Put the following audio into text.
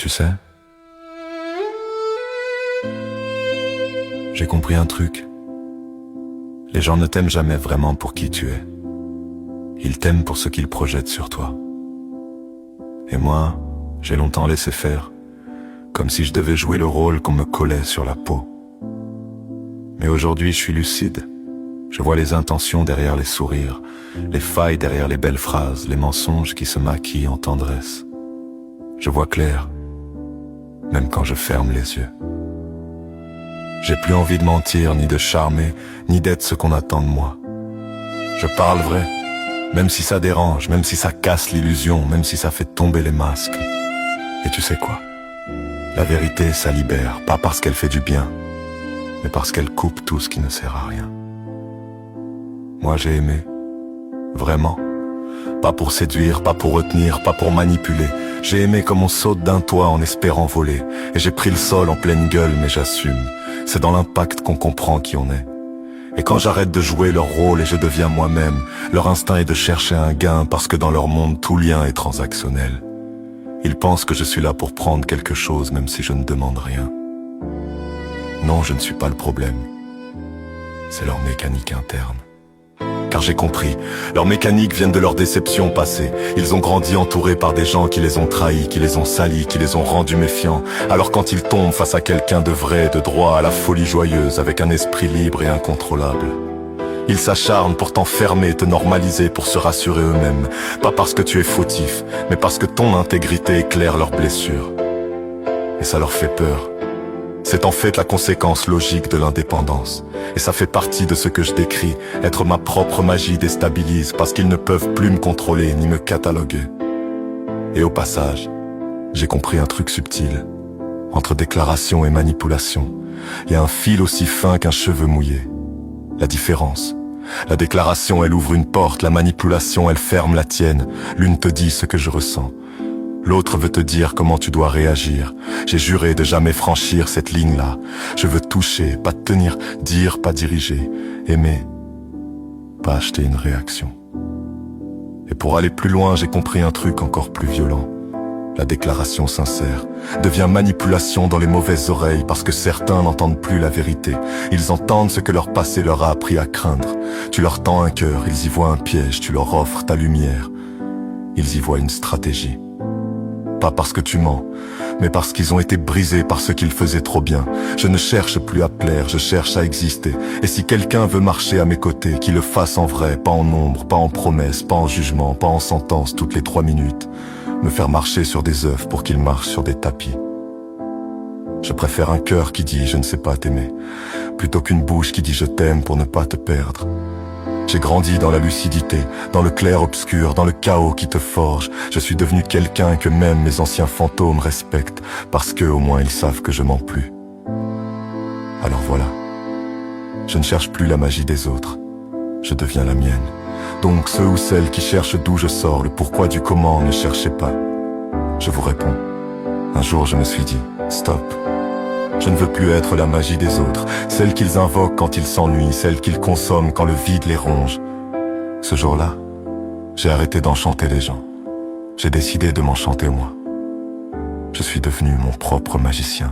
Tu sais, j'ai compris un truc. Les gens ne t'aiment jamais vraiment pour qui tu es. Ils t'aiment pour ce qu'ils projettent sur toi. Et moi, j'ai longtemps laissé faire, comme si je devais jouer le rôle qu'on me collait sur la peau. Mais aujourd'hui, je suis lucide. Je vois les intentions derrière les sourires, les failles derrière les belles phrases, les mensonges qui se maquillent en tendresse. Je vois clair, même quand je ferme les yeux. J'ai plus envie de mentir, ni de charmer, ni d'être ce qu'on attend de moi. Je parle vrai, même si ça dérange, même si ça casse l'illusion, même si ça fait tomber les masques. Et tu sais quoi? La vérité, ça libère, pas parce qu'elle fait du bien, mais parce qu'elle coupe tout ce qui ne sert à rien. Moi j'ai aimé, vraiment. Pas pour séduire, pas pour retenir, pas pour manipuler. J'ai aimé comme on saute d'un toit en espérant voler. Et j'ai pris le sol en pleine gueule, mais j'assume. C'est dans l'impact qu'on comprend qui on est. Et quand j'arrête de jouer leur rôle et je deviens moi-même, leur instinct est de chercher un gain parce que dans leur monde, tout lien est transactionnel. Ils pensent que je suis là pour prendre quelque chose même si je ne demande rien. Non, je ne suis pas le problème. C'est leur mécanique interne. Car j'ai compris, leurs mécaniques viennent de leur déception passée. Ils ont grandi entourés par des gens qui les ont trahis, qui les ont salis, qui les ont rendus méfiants. Alors quand ils tombent face à quelqu'un de vrai, de droit, à la folie joyeuse, avec un esprit libre et incontrôlable, ils s'acharnent pour t'enfermer, te normaliser, pour se rassurer eux-mêmes. Pas parce que tu es fautif, mais parce que ton intégrité éclaire leurs blessures. Et ça leur fait peur. C'est en fait la conséquence logique de l'indépendance. Et ça fait partie de ce que je décris. Être ma propre magie déstabilise parce qu'ils ne peuvent plus me contrôler ni me cataloguer. Et au passage, j'ai compris un truc subtil. Entre déclaration et manipulation, il y a un fil aussi fin qu'un cheveu mouillé. La différence. La déclaration, elle ouvre une porte. La manipulation, elle ferme la tienne. L'une te dit ce que je ressens. L'autre veut te dire comment tu dois réagir. J'ai juré de jamais franchir cette ligne-là. Je veux toucher, pas tenir, dire, pas diriger. Aimer, pas acheter une réaction. Et pour aller plus loin, j'ai compris un truc encore plus violent. La déclaration sincère devient manipulation dans les mauvaises oreilles parce que certains n'entendent plus la vérité. Ils entendent ce que leur passé leur a appris à craindre. Tu leur tends un cœur, ils y voient un piège, tu leur offres ta lumière. Ils y voient une stratégie. Pas parce que tu mens, mais parce qu'ils ont été brisés par ce qu'ils faisaient trop bien. Je ne cherche plus à plaire, je cherche à exister. Et si quelqu'un veut marcher à mes côtés, qu'il le fasse en vrai, pas en ombre, pas en promesse, pas en jugement, pas en sentence toutes les 3 minutes. Me faire marcher sur des œufs pour qu'ils marchent sur des tapis. Je préfère un cœur qui dit je ne sais pas t'aimer, plutôt qu'une bouche qui dit je t'aime pour ne pas te perdre. J'ai grandi dans la lucidité, dans le clair-obscur, dans le chaos qui te forge. Je suis devenu quelqu'un que même mes anciens fantômes respectent, parce qu'au moins ils savent que je mens plus. Alors voilà, je ne cherche plus la magie des autres, je deviens la mienne. Donc ceux ou celles qui cherchent d'où je sors, le pourquoi du comment, ne cherchez pas. Je vous réponds. Un jour je me suis dit, stop. Je ne veux plus être la magie des autres, celle qu'ils invoquent quand ils s'ennuient, celle qu'ils consomment quand le vide les ronge. Ce jour-là, j'ai arrêté d'enchanter les gens. J'ai décidé de m'enchanter moi. Je suis devenu mon propre magicien.